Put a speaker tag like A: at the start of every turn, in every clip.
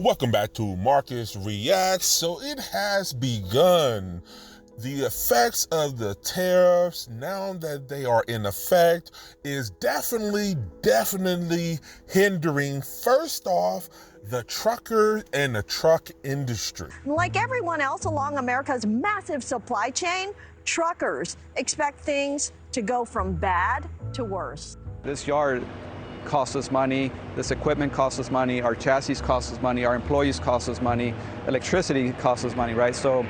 A: Welcome back to Marcus Reacts. So it has begun. The effects of the tariffs, now that they are in effect, is definitely hindering, first off, the trucker and the truck industry.
B: Like everyone else along America's massive supply chain, truckers expect things to go from bad to worse.
C: This yard costs us money, this equipment costs us money, our chassis costs us money, our employees cost us money, electricity costs us money, right? So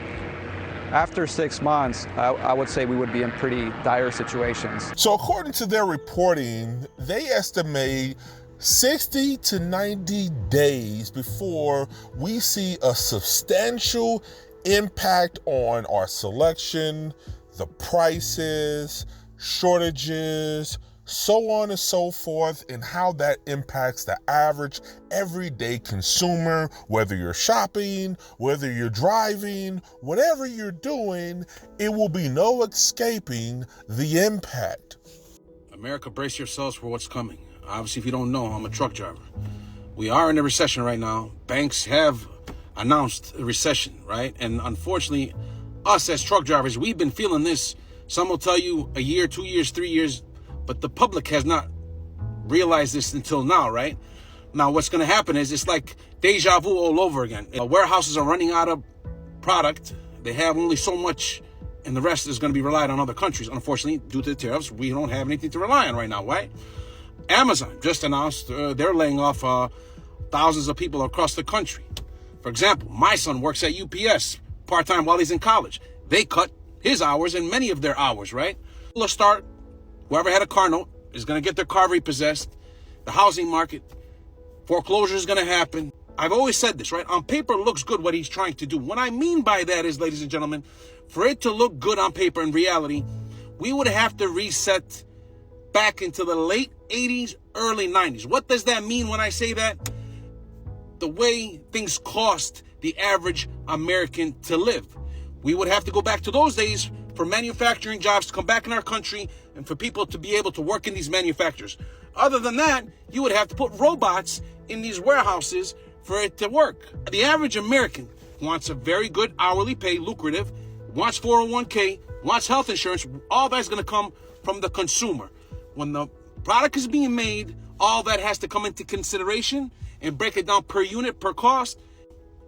C: after 6 months, I would say we would be in pretty dire situations.
A: So according to their reporting, they estimate 60 to 90 days before we see a substantial impact on our selection, the prices, shortages, so on and so forth, and how that impacts the average everyday consumer, whether you're shopping, whether you're driving, whatever you're doing, it will be no escaping the impact.
D: America, brace yourselves for what's coming. Obviously, if you don't know, I'm a truck driver. We are in a recession right now. Banks have announced a recession, right? And unfortunately, us as truck drivers, we've been feeling this. Some will tell you a year, 2 years, 3 years, but the public has not realized this until now, right? Now, what's going to happen is it's like deja vu all over again. Warehouses are running out of product. They have only so much, and the rest is going to be relied on other countries. Unfortunately, due to the tariffs, we don't have anything to rely on right now, right? Amazon just announced they're laying off thousands of people across the country. For example, my son works at UPS part-time while he's in college. They cut his hours and many of their hours, right? Let's start. Whoever had a car note is going to get their car repossessed. The housing market, foreclosure is going to happen. I've always said this, right? On paper, it looks good what he's trying to do. What I mean by that is, ladies and gentlemen, for it to look good on paper, in reality, we would have to reset back into the late 80s, early 90s. What does that mean when I say that? The way things cost the average American to live. We would have to go back to those days for manufacturing jobs to come back in our country and for people to be able to work in these manufacturers. Other than that, you would have to put robots in these warehouses for it to work. The average American wants a very good hourly pay, lucrative, wants 401k, wants health insurance. All that's going to come from the consumer. When the product is being made, all that has to come into consideration and break it down per unit, per cost.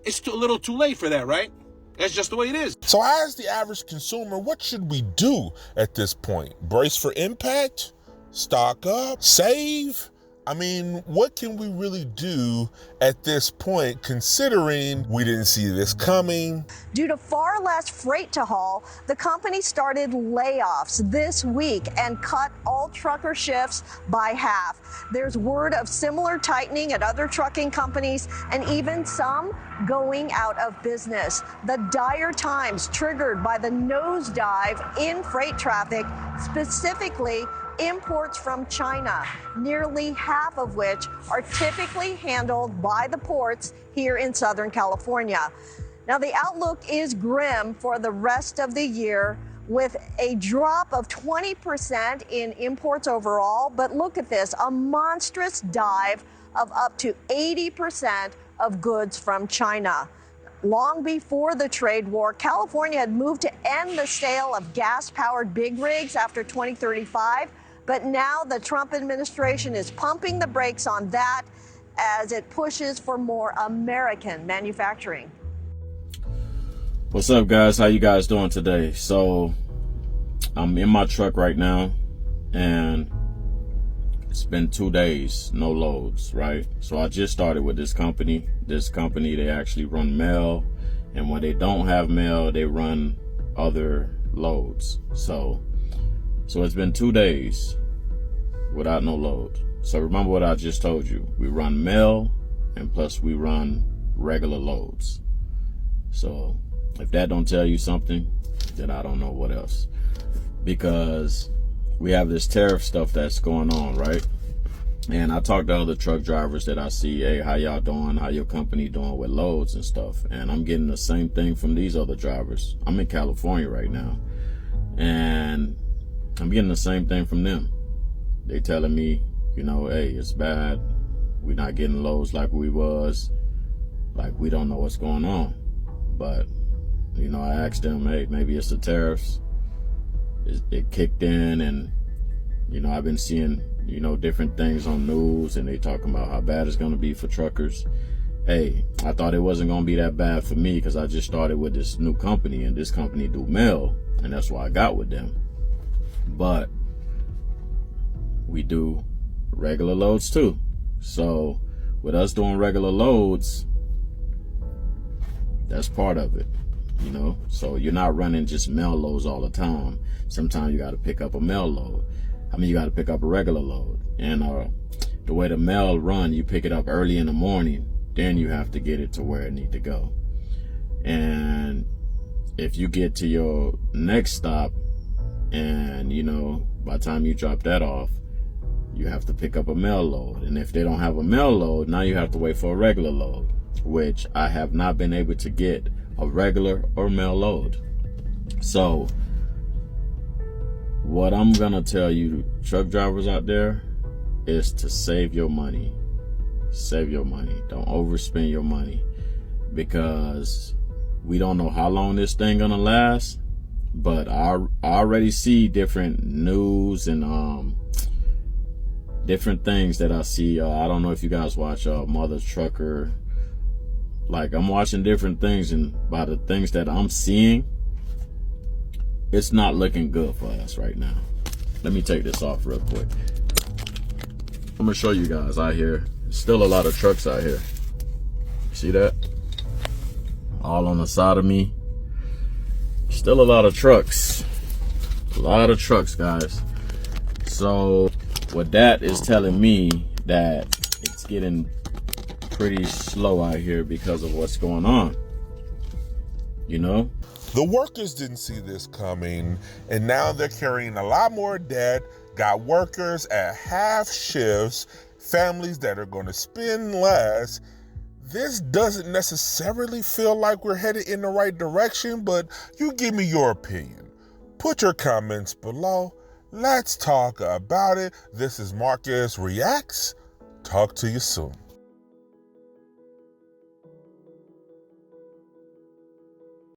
D: It's a little too late for that, right? That's just the way it is.
A: So as the average consumer, what should we do at this point? Brace for impact? Stock up? Save? I mean, what can we really do at this point, considering we didn't see this coming?
B: Due to far less freight to haul, the company started layoffs this week and cut all trucker shifts by half. There's word of similar tightening at other trucking companies and even some going out of business. The dire times triggered by the nosedive in freight traffic, specifically imports from China, nearly half of which are typically handled by the ports here in Southern California. Now, the outlook is grim for the rest of the year, with a drop of 20% in imports overall. But look at this, a monstrous dive of up to 80% of goods from China. Long before the trade war, California had moved to end the sale of gas-powered big rigs after 2035. But now the Trump administration is pumping the brakes on that as it pushes for more American manufacturing.
E: What's up, guys? How you guys doing today? So I'm in my truck right now, and it's been 2 days, no loads, right? So I just started with this company. This company, they actually run mail, and when they don't have mail, they run other loads. So it's been 2 days without no load. So remember what I just told you. We run mail, and plus we run regular loads. So if that don't tell you something, then I don't know what else. Because we have this tariff stuff that's going on, right? And I talk to other truck drivers that I see, hey, how y'all doing? How your company doing with loads and stuff? And I'm getting the same thing from these other drivers. I'm in California right now, and I'm getting the same thing from them. They telling me, you know, hey, it's bad. We're not getting loads like we was we don't know what's going on. But, you know, I asked them, hey, maybe it's the tariffs. It kicked in, and, you know, I've been seeing, you know, different things on news, and they talking about how bad it's going to be for truckers. Hey, I thought it wasn't going to be that bad for me because I just started with this new company, and this company do mail, and that's why I got with them. But we do regular loads too. So with us doing regular loads, that's part of it, you know. So you're not running just mail loads all the time. Sometimes you got to pick up a mail load. I mean, you got to pick up a regular load. And the way the mail run, you pick it up early in the morning, then you have to get it to where it need to go. And if you get to your next stop, and, you know, by the time you drop that off, you have to pick up a mail load. And if they don't have a mail load, now you have to wait for a regular load, which I have not been able to get a regular or mail load. So what I'm gonna tell you, truck drivers out there, is to save your money. Save your money. Don't overspend your money, because we don't know how long this thing gonna last. But I already see different news and different things that I see. I don't know if you guys watch Mother Trucker. Like, I'm watching different things, and by the things that I'm seeing, it's not looking good for us right now. Let me take this off real quick. I'm gonna show you guys out here. There's still a lot of trucks out here. See that? All on the side of me. Still a lot of trucks. A lot of trucks, guys. So what that is telling me, that it's getting pretty slow out here because of what's going on, you know.
A: The workers didn't see this coming, and now they're carrying a lot more debt, got workers at half shifts, families that are going to spend less. This doesn't necessarily feel like we're headed in the right direction, but you give me your opinion. Put your comments below. Let's talk about it. This is Marcus Reacts. Talk to you soon.